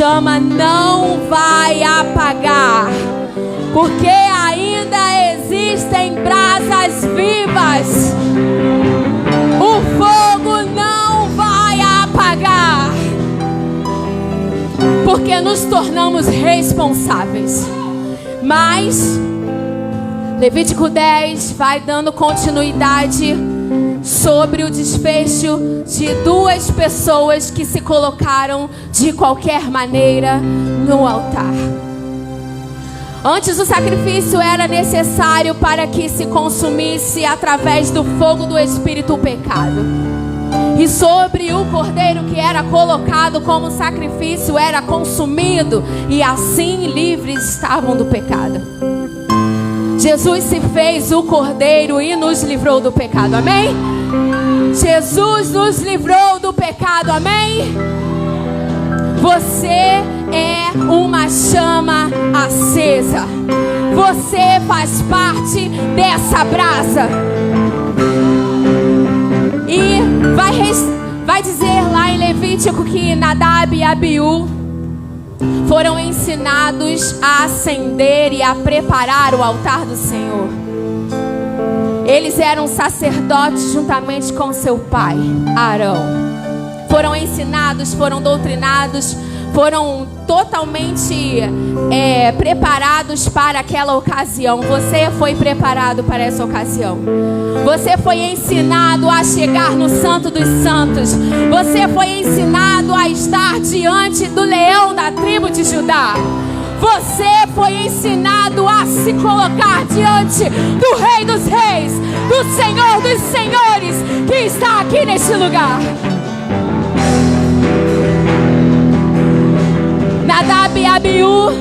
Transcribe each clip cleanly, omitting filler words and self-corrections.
chama não vai apagar, porque ainda existem brasas vivas. O fogo não vai apagar, porque nos tornamos responsáveis. Mas Levítico 10 vai dando continuidade sobre o desfecho de duas pessoas que se colocaram de qualquer maneira no altar. Antes, o sacrifício era necessário para que se consumisse através do fogo do Espírito o pecado. E sobre o cordeiro que era colocado como sacrifício era consumido, e assim livres estavam do pecado. Jesus se fez o cordeiro e nos livrou do pecado, amém? Jesus nos livrou do pecado, amém? Você é uma chama acesa. Você faz parte dessa brasa. E vai dizer lá em Levítico que Nadab e Abiú foram ensinados a acender e a preparar o altar do Senhor. Eles eram sacerdotes juntamente com seu pai, Arão. Foram ensinados, foram doutrinados, foram totalmente preparados para aquela ocasião. Você foi preparado para essa ocasião. Você foi ensinado a chegar no Santo dos Santos. Você foi ensinado a estar diante do leão da tribo de Judá. Você foi ensinado a se colocar diante do Rei dos Reis, do Senhor dos Senhores, que está aqui neste lugar. Nadab e Abiú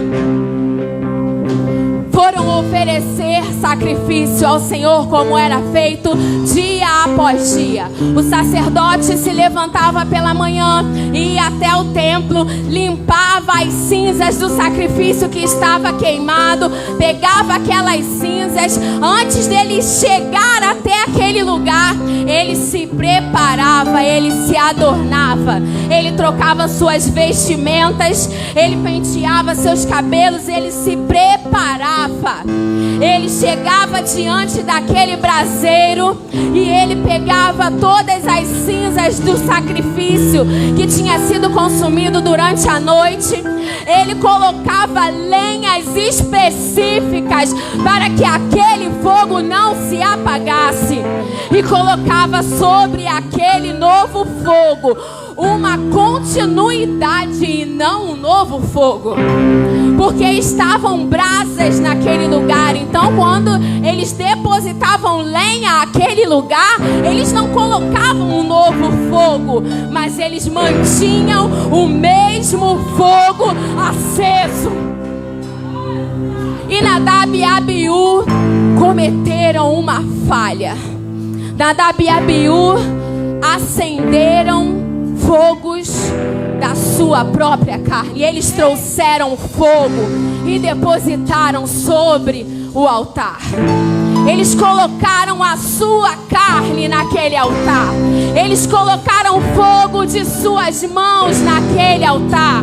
foram oferecer sacrifício ao Senhor como era feito dia após dia. O sacerdote se levantava pela manhã, ia até o templo, limpava as cinzas do sacrifício que estava queimado, pegava aquelas cinzas. Antes dele chegar até aquele lugar, ele se preparava, ele se adornava, ele trocava suas vestimentas, ele penteava seus cabelos, ele se preparava. Ele chegava diante daquele braseiro e ele pegava todas as cinzas do sacrifício que tinha sido consumido durante a noite. Ele colocava lenhas específicas para que aquele fogo não se apagasse, e colocava sobre aquele novo fogo uma continuidade e não um novo fogo, porque estavam brasas naquele lugar. Então, quando eles depositavam lenha naquele lugar, eles não colocavam um novo fogo, mas eles mantinham o mesmo fogo aceso. E Nadab e Abiú cometeram uma falha. Nadab e Abiú acenderam fogos da sua própria carne. E eles trouxeram fogo e depositaram sobre o altar. Eles colocaram a sua carne naquele altar. Eles colocaram fogo de suas mãos naquele altar.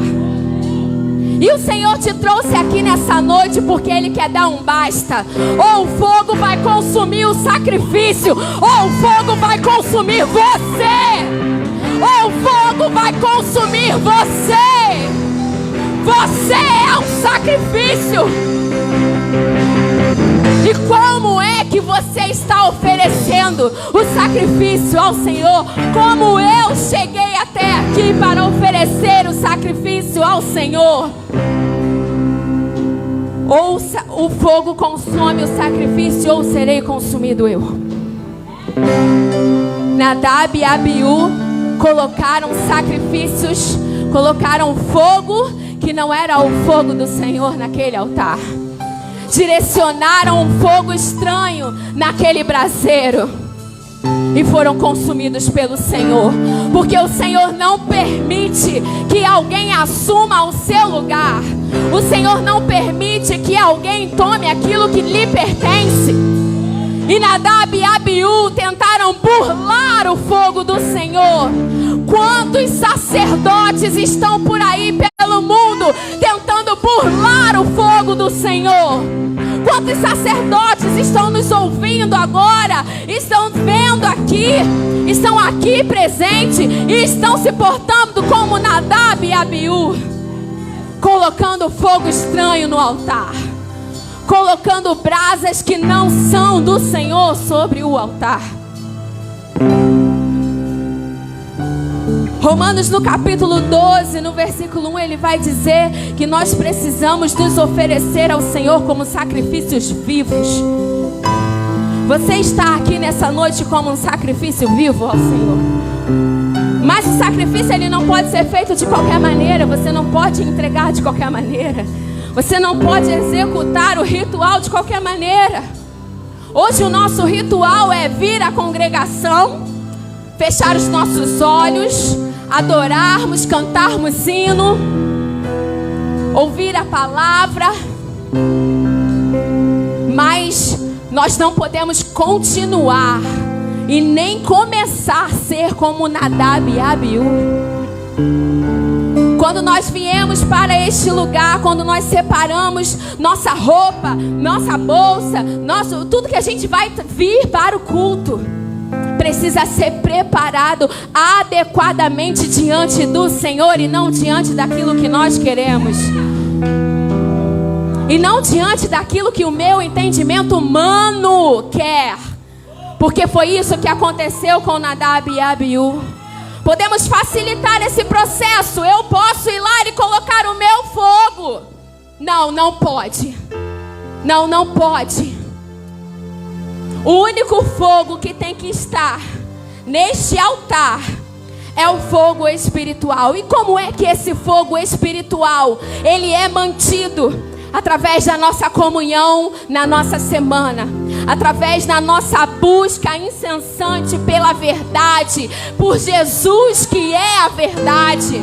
E o Senhor te trouxe aqui nessa noite porque Ele quer dar um basta. Ou o fogo vai consumir o sacrifício, ou o fogo vai consumir você. Ou o fogo vai consumir você. Você é um sacrifício. E como é que você está oferecendo o sacrifício ao Senhor? Como eu cheguei até aqui para oferecer o sacrifício ao Senhor? Ou o fogo consome o sacrifício, ou serei consumido eu. Nadab e Abiú colocaram sacrifícios, colocaram fogo que não era o fogo do Senhor naquele altar. Direcionaram um fogo estranho naquele braseiro e foram consumidos pelo Senhor, porque o Senhor não permite que alguém assuma o seu lugar. O Senhor não permite que alguém tome aquilo que lhe pertence. E Nadab e Abiú tentaram burlar o fogo do Senhor. Quantos sacerdotes estão por aí pelo mundo tentando burlar o fogo do Senhor? Quantos sacerdotes estão nos ouvindo agora, estão vendo aqui, estão aqui presentes e estão se portando como Nadab e Abiú, colocando fogo estranho no altar, colocando brasas que não são do Senhor sobre o altar. Romanos no capítulo 12, no versículo 1, ele vai dizer que nós precisamos nos oferecer ao Senhor como sacrifícios vivos. Você está aqui nessa noite como um sacrifício vivo ao Senhor. Mas o sacrifício ele não pode ser feito de qualquer maneira. Você não pode entregar de qualquer maneira. Você não pode executar o ritual de qualquer maneira. Hoje o nosso ritual é vir à congregação, fechar os nossos olhos, adorarmos, cantarmos hino, ouvir a palavra, mas nós não podemos continuar e nem começar a ser como Nadab e Abiú. Quando nós viemos para este lugar, quando nós separamos nossa roupa, nossa bolsa, tudo que a gente vai vir para o culto, precisa ser preparado adequadamente diante do Senhor e não diante daquilo que nós queremos. E não diante daquilo que o meu entendimento humano quer. Porque foi isso que aconteceu com Nadab e Abiú. Podemos facilitar esse processo. Eu posso ir lá e colocar o meu fogo. Não, não pode. Não, não pode. O único fogo que tem que estar neste altar é o fogo espiritual. E como é que esse fogo espiritual ele é mantido? Através da nossa comunhão na nossa semana, através da nossa busca incessante pela verdade, por Jesus que é a verdade,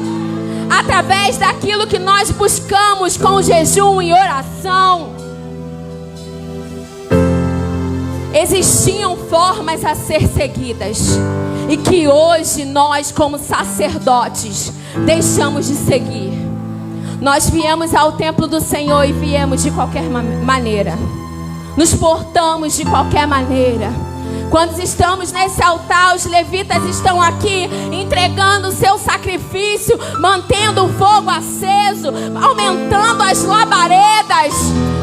através daquilo que nós buscamos com jejum e oração. Existiam formas a ser seguidas e que hoje nós, como sacerdotes, deixamos de seguir. Nós viemos ao templo do Senhor e viemos de qualquer maneira. Nos portamos de qualquer maneira. Quando estamos nesse altar, os levitas estão aqui entregando o seu sacrifício, mantendo o fogo aceso, aumentando as labaredas.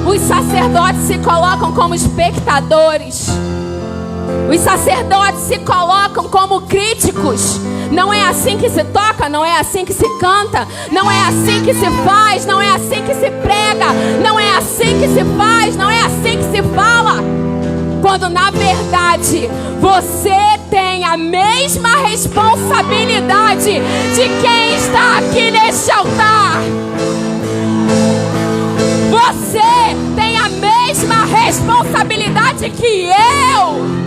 Os sacerdotes se colocam como espectadores. Os sacerdotes se colocam como críticos. Não é assim que se toca, não é assim que se canta, não é assim que se faz, não é assim que se prega, não é assim que se faz, não é assim que se fala. Quando na verdade você tem a mesma responsabilidade de quem está aqui neste altar. Você tem a mesma responsabilidade que eu.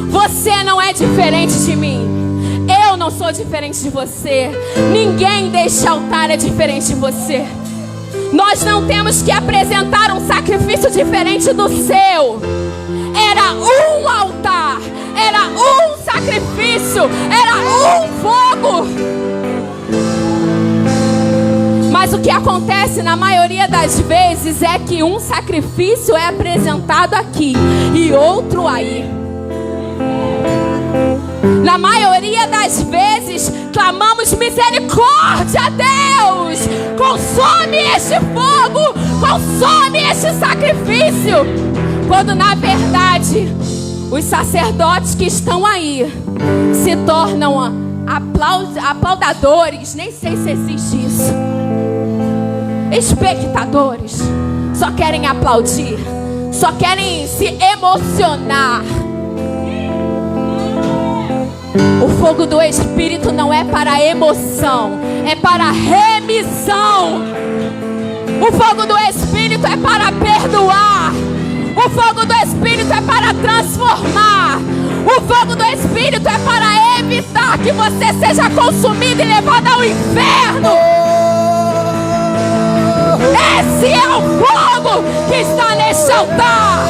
Você não é diferente de mim. Eu não sou diferente de você. Ninguém deste altar é diferente de você. Nós não temos que apresentar um sacrifício diferente do seu. Era um altar, era um sacrifício, era um fogo. Mas o que acontece na maioria das vezes é que um sacrifício é apresentado aqui e outro aí. Na maioria das vezes, clamamos misericórdia a Deus. Consome este fogo, consome este sacrifício. Quando na verdade, os sacerdotes que estão aí se tornam aplaudadores. Nem sei se existe isso. Espectadores. Só querem aplaudir, só querem se emocionar. O fogo do Espírito não é para emoção, é para remissão. O fogo do Espírito é para perdoar. O fogo do Espírito é para transformar. O fogo do Espírito é para evitar que você seja consumido e levado ao inferno. Esse é o fogo que está neste altar.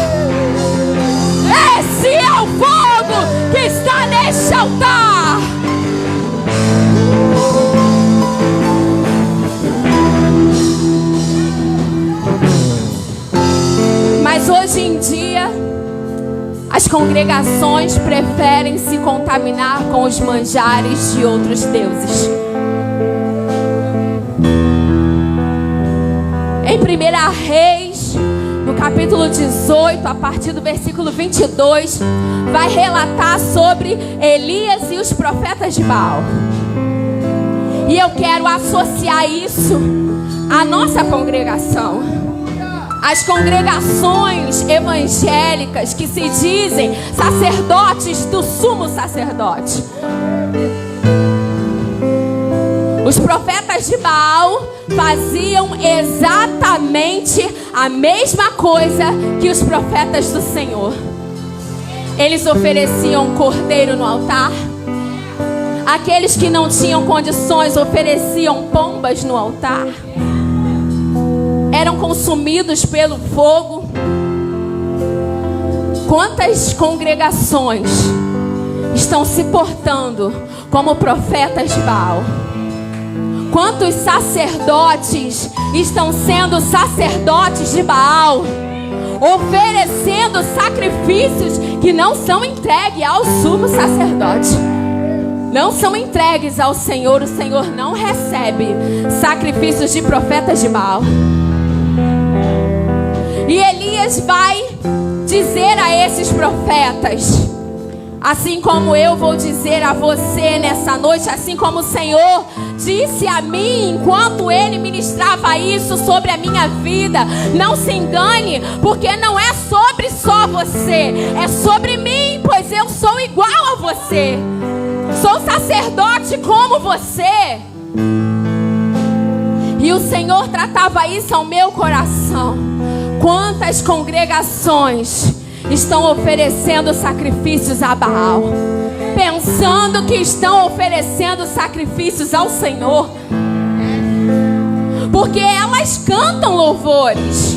Esse é o fogo que está neste altar. As congregações preferem se contaminar com os manjares de outros deuses. Em 1 Reis, no capítulo 18, a partir do versículo 22, vai relatar sobre Elias e os profetas de Baal. E eu quero associar isso à nossa congregação. As congregações evangélicas que se dizem sacerdotes do sumo sacerdote. Os profetas de Baal faziam exatamente a mesma coisa que os profetas do Senhor. Eles ofereciam um cordeiro no altar. Aqueles que não tinham condições ofereciam pombas no altar. Eram consumidos pelo fogo. Quantas congregações estão se portando como profetas de Baal? Quantos sacerdotes estão sendo sacerdotes de Baal, oferecendo sacrifícios que não são entregues ao sumo sacerdote? Não são entregues ao Senhor. O Senhor não recebe sacrifícios de profetas de Baal. E Elias vai dizer a esses profetas, assim como eu vou dizer a você nessa noite, assim como o Senhor disse a mim enquanto Ele ministrava isso sobre a minha vida: não se engane, porque não é sobre só você, é sobre mim, pois eu sou igual a você, sou sacerdote como você. E o Senhor tratava isso ao meu coração. Quantas congregações estão oferecendo sacrifícios a Baal, pensando que estão oferecendo sacrifícios ao Senhor? Porque elas cantam louvores,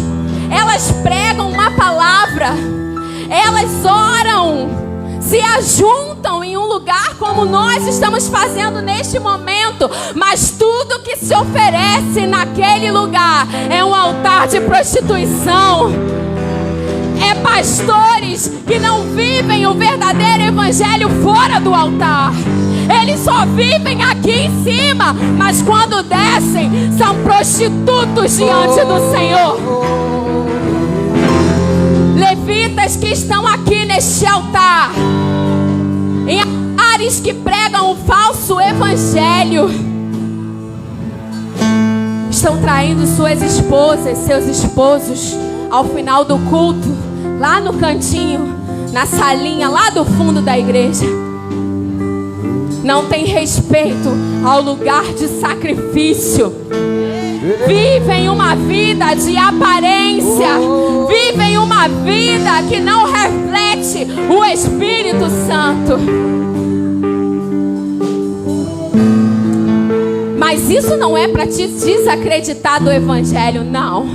elas pregam uma palavra, elas oram, se ajuntam em um lugar como nós estamos fazendo neste momento, mas tudo que se oferece naquele lugar é um altar de prostituição. É pastores que não vivem o verdadeiro evangelho fora do altar. Eles só vivem aqui em cima, mas quando descem são prostitutos diante do Senhor. Levitas que estão aqui neste altar, em altares que pregam o falso evangelho, estão traindo suas esposas, seus esposos ao final do culto, lá no cantinho, na salinha lá do fundo da igreja. Não tem respeito ao lugar de sacrifício. Vivem uma vida de aparência, vivem uma vida que não reflete o Espírito Santo. Mas isso não é para te desacreditar do evangelho, não.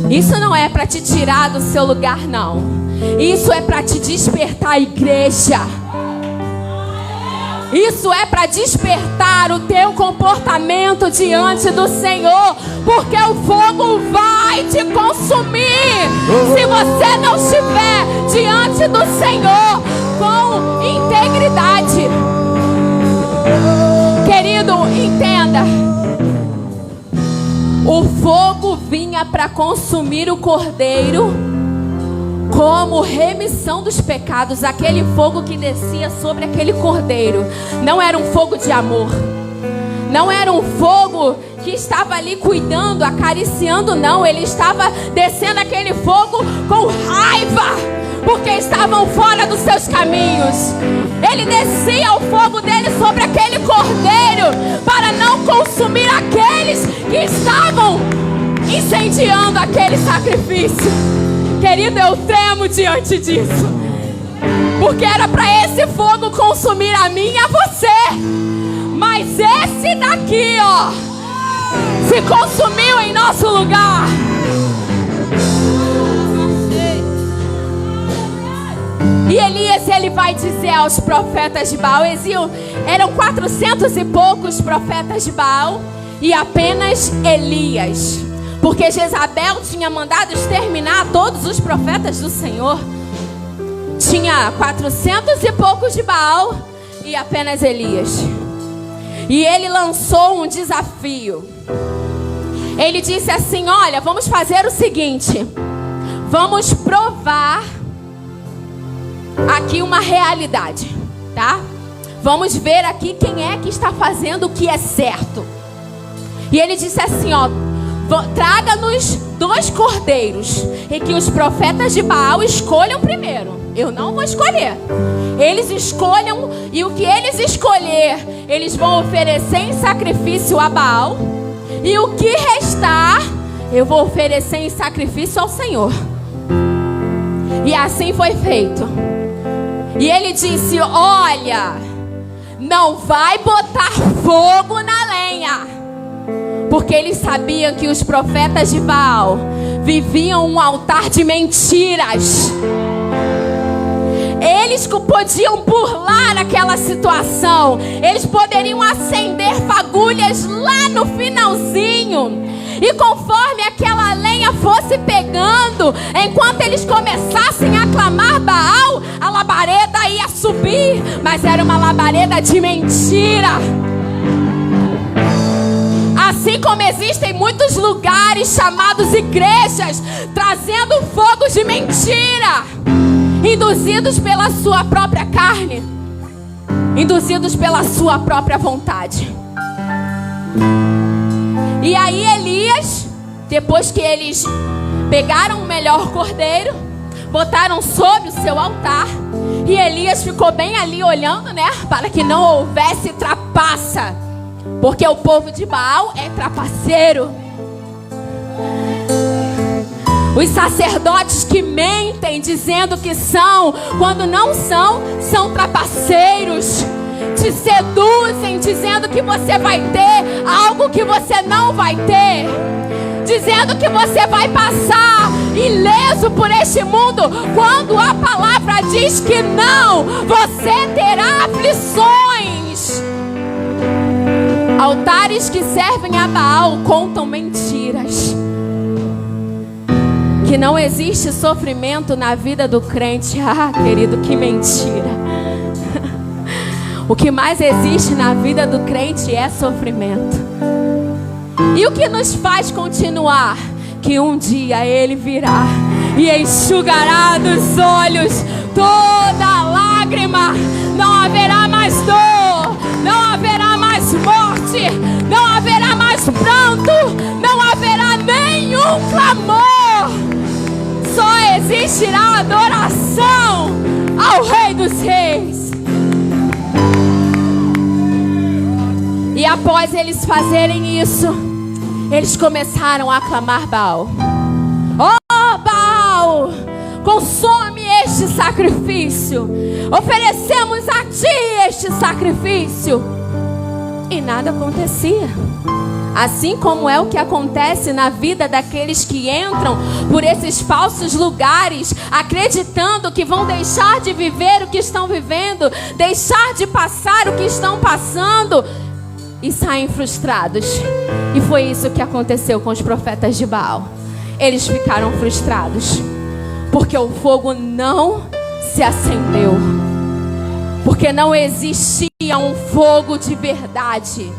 Isso não é para te tirar do seu lugar, não. Isso é para te despertar a igreja. Isso é para despertar o teu comportamento diante do Senhor, porque o fogo vai te consumir se você não estiver diante do Senhor com integridade. Querido, entenda. O fogo vinha para consumir o cordeiro como remissão dos pecados. Aquele fogo que descia sobre aquele cordeiro não era um fogo de amor, não era um fogo que estava ali cuidando, acariciando, não. Ele estava descendo aquele fogo com raiva, porque estavam fora dos seus caminhos. Ele descia o fogo dele sobre aquele cordeiro para não consumir aqueles que estavam incendiando aquele sacrifício. Querido, eu tremo diante disso, porque era para esse fogo consumir a mim e a você. Mas esse daqui, ó, se consumiu em nosso lugar. E Elias, ele vai dizer aos profetas de Baal, eram 400 e poucos profetas de Baal e apenas Elias, porque Jezabel tinha mandado exterminar todos os profetas do Senhor. tinha 400 e poucos de Baal e apenas Elias. E ele lançou um desafio. Ele disse assim: olha, vamos fazer o seguinte, vamos provar aqui uma realidade, tá? Vamos ver aqui quem é que está fazendo o que é certo. E ele disse assim, ó: traga-nos 2 cordeiros e que os profetas de Baal escolham primeiro. Eu não vou escolher. Eles escolham, e o que eles escolher, eles vão oferecer em sacrifício a Baal. E o que restar, eu vou oferecer em sacrifício ao Senhor. E assim foi feito. E ele disse: olha, não vai botar fogo na lenha. Porque eles sabiam que os profetas de Baal viviam um altar de mentiras. Eles podiam burlar aquela situação. Eles poderiam acender fagulhas lá no finalzinho. E conforme aquela lenha fosse pegando, enquanto eles começassem a clamar Baal, a labareda ia subir. Mas era uma labareda de mentira. Assim como existem muitos lugares chamados igrejas, trazendo fogos de mentira, induzidos pela sua própria carne, induzidos pela sua própria vontade. E aí Elias, depois que eles pegaram o melhor cordeiro, botaram sobre o seu altar, e Elias ficou bem ali olhando, né, para que não houvesse trapaça, porque o povo de Baal é trapaceiro. Os sacerdotes que mentem dizendo que são, quando não são, são trapaceiros. Te seduzem dizendo que você vai ter algo que você não vai ter, dizendo que você vai passar ileso por este mundo, quando a palavra diz que não, você terá aflições. Altares que servem a Baal contam mentiras. Que não existe sofrimento na vida do crente. Ah, querido, que mentira. O que mais existe na vida do crente é sofrimento. E o que nos faz continuar? Que um dia Ele virá e enxugará dos olhos toda lágrima. Não haverá mais dor, não haverá mais morte, não haverá mais pranto, não haverá nenhum clamor. Só existirá adoração ao Rei dos Reis. E após eles fazerem isso, eles começaram a clamar Baal: ó Baal, consome este sacrifício. Oferecemos a ti este sacrifício. E nada acontecia. Assim como é o que acontece na vida daqueles que entram por esses falsos lugares, acreditando que vão deixar de viver o que estão vivendo, deixar de passar o que estão passando, e saem frustrados. E foi isso que aconteceu com os profetas de Baal. Eles ficaram frustrados, porque o fogo não se acendeu, porque não existia um fogo de verdade.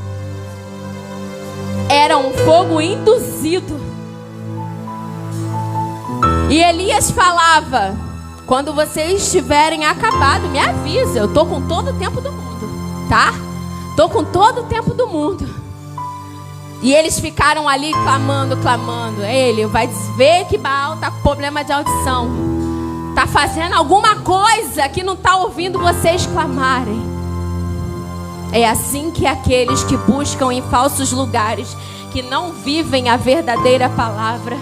Era um fogo induzido. E Elias falava: quando vocês estiverem acabado, me avisa. Eu estou com todo o tempo do mundo, tá? Estou com todo o tempo do mundo. E eles ficaram ali clamando. Ele vai ver que Baal está com problema de audição, está fazendo alguma coisa que não está ouvindo vocês clamarem. É assim que aqueles que buscam em falsos lugares, que não vivem a verdadeira palavra,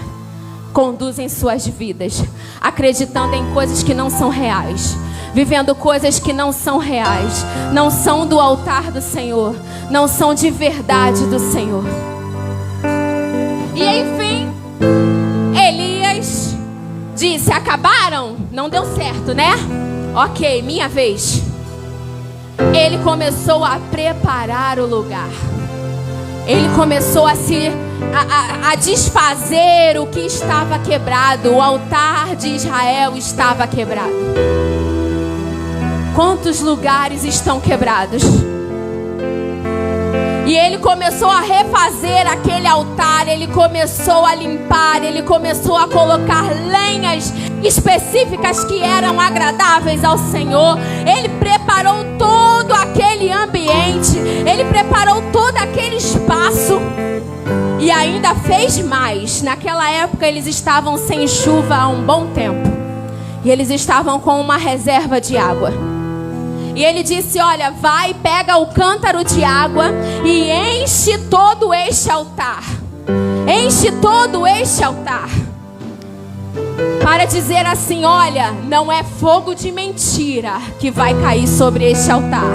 conduzem suas vidas, acreditando em coisas que não são reais, vivendo coisas que não são reais, não são do altar do Senhor, não são de verdade do Senhor. E enfim, Elias disse: acabaram? Não deu certo, né? Ok, minha vez. Ele começou a preparar o lugar. ele começou a desfazer o que estava quebrado. O altar de Israel estava quebrado. Quantos lugares estão quebrados? E ele começou a refazer aquele altar, ele começou a limpar, ele começou a colocar lenhas específicas que eram agradáveis ao Senhor. Ele preparou todo aquele ambiente, ele preparou todo aquele espaço e ainda fez mais. Naquela época eles estavam sem chuva há um bom tempo e eles estavam com uma reserva de água. E ele disse: olha, vai, pega o cântaro de água e enche todo este altar. Enche todo este altar. Para dizer assim: olha, não é fogo de mentira que vai cair sobre este altar.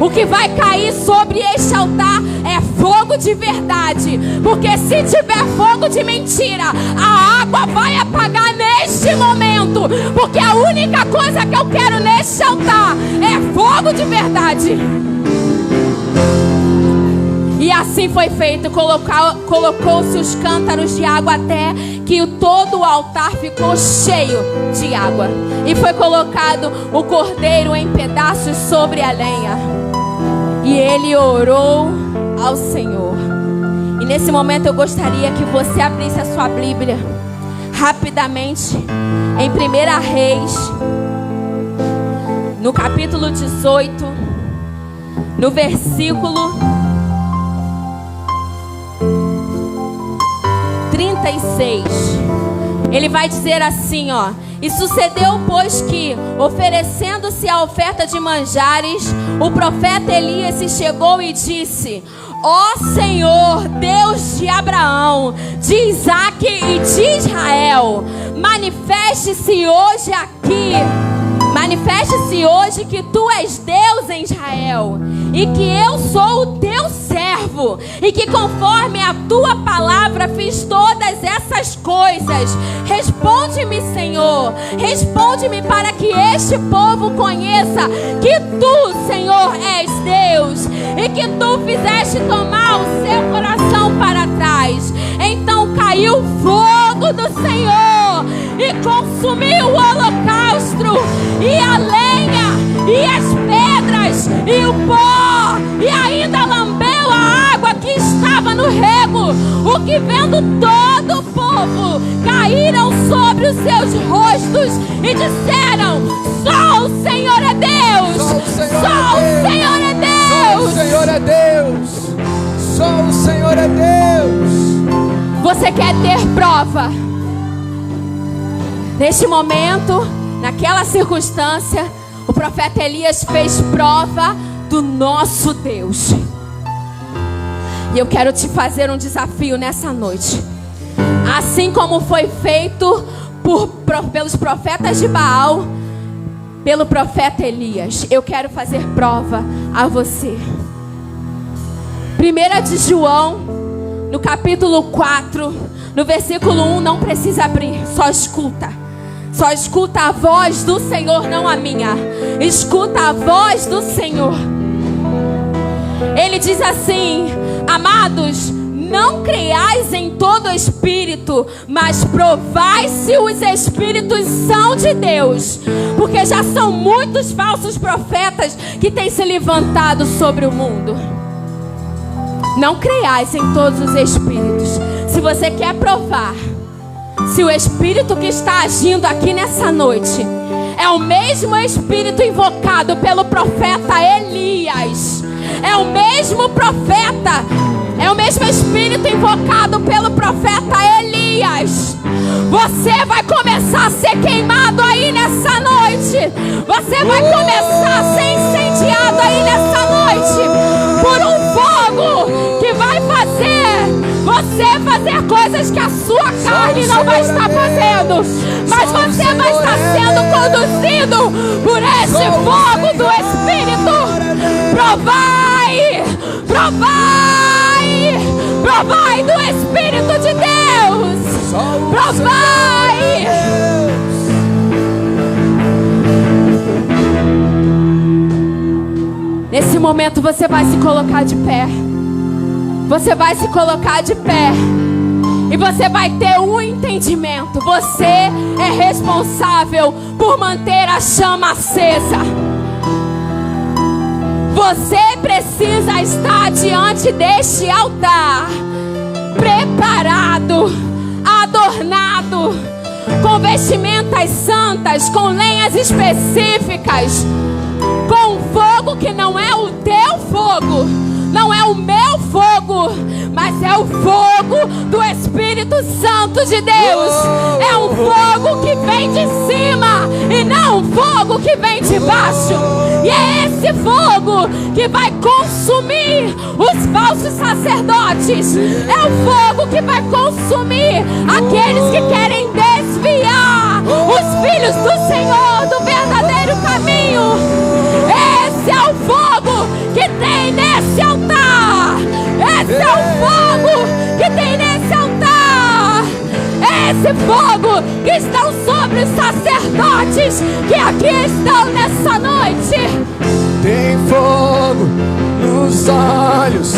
O que vai cair sobre este altar é fogo de verdade. Porque se tiver fogo de mentira, a água vai apagar neste momento. Porque a única coisa que eu quero neste altar é fogo de verdade. E assim foi feito. Colocou-se os cântaros de água até que todo o altar ficou cheio de água. E foi colocado o cordeiro em pedaços sobre a lenha. E ele orou ao Senhor. E nesse momento eu gostaria que você abrisse a sua Bíblia rapidamente em 1 Reis, no capítulo 18, no versículo 36. Ele vai dizer assim, ó: e sucedeu, pois, que, oferecendo-se a oferta de manjares, o profeta Elias se chegou e disse: ó Senhor, Deus de Abraão, de Isaque e de Israel, manifeste-se hoje aqui. Manifeste-se hoje que tu és Deus em Israel, e que eu sou o teu servo, e que conforme a tua palavra fiz todas essas coisas. Responde-me, Senhor, responde-me, para que este povo conheça que tu, Senhor, és Deus, e que tu fizeste tomar o seu coração para trás. Então caiu fogo do Senhor e consumiu o holocausto, e a lenha, e as pedras, e o pó, e ainda lambeu a água que estava no rego. O que vendo todo o povo, caíram sobre os seus rostos e disseram: só o Senhor é Deus, só o Senhor é Deus, só o Senhor é Deus, só o Senhor é Deus. Você quer ter prova? Neste momento, naquela circunstância, o profeta Elias fez prova do nosso Deus. E eu quero te fazer um desafio nessa noite. Assim como foi feito pelos profetas de Baal, pelo profeta Elias, eu quero fazer prova a você. 1 de João, no capítulo 4, no versículo 1, não precisa abrir, só escuta. Só escuta a voz do Senhor, não a minha. Escuta a voz do Senhor. Ele diz assim: amados, não creiais em todo espírito, mas provai se os espíritos são de Deus, porque já são muitos falsos profetas que têm se levantado sobre o mundo. Não creiais em todos os espíritos. Se você quer provar se o espírito que está agindo aqui nessa noite é o mesmo espírito invocado pelo profeta Elias, é o mesmo profeta, é o mesmo espírito invocado pelo profeta Elias, você vai começar a ser queimado aí nessa noite. Você vai começar a ser incendiado aí nessa noite por um fogo que vai fazer você fazer coisas que a sua carne não vai estar fazendo, mas você vai estar sendo conduzido por este fogo do Espírito. Provai, provai, provai do Espírito de Deus. Provai. Nesse momento você vai se colocar de pé. Você vai se colocar de pé e você vai ter um entendimento. Você é responsável por manter a chama acesa. Você precisa estar diante deste altar, preparado, adornado, com vestimentas santas, com lenhas específicas, com fogo que não é o teu fogo, não é o meu fogo, mas é o fogo do Espírito Santo de Deus. É um fogo que vem de cima e não um fogo que vem de baixo. E é esse fogo que vai consumir os falsos sacerdotes. É o fogo que vai consumir aqueles que querem desviar os filhos do Senhor do verdadeiro caminho. Esse é o fogo que tem nesse altar. Esse é o fogo que tem nesse altar. Esse fogo que estão sobre os sacerdotes que aqui estão nessa noite. Tem fogo nos olhos.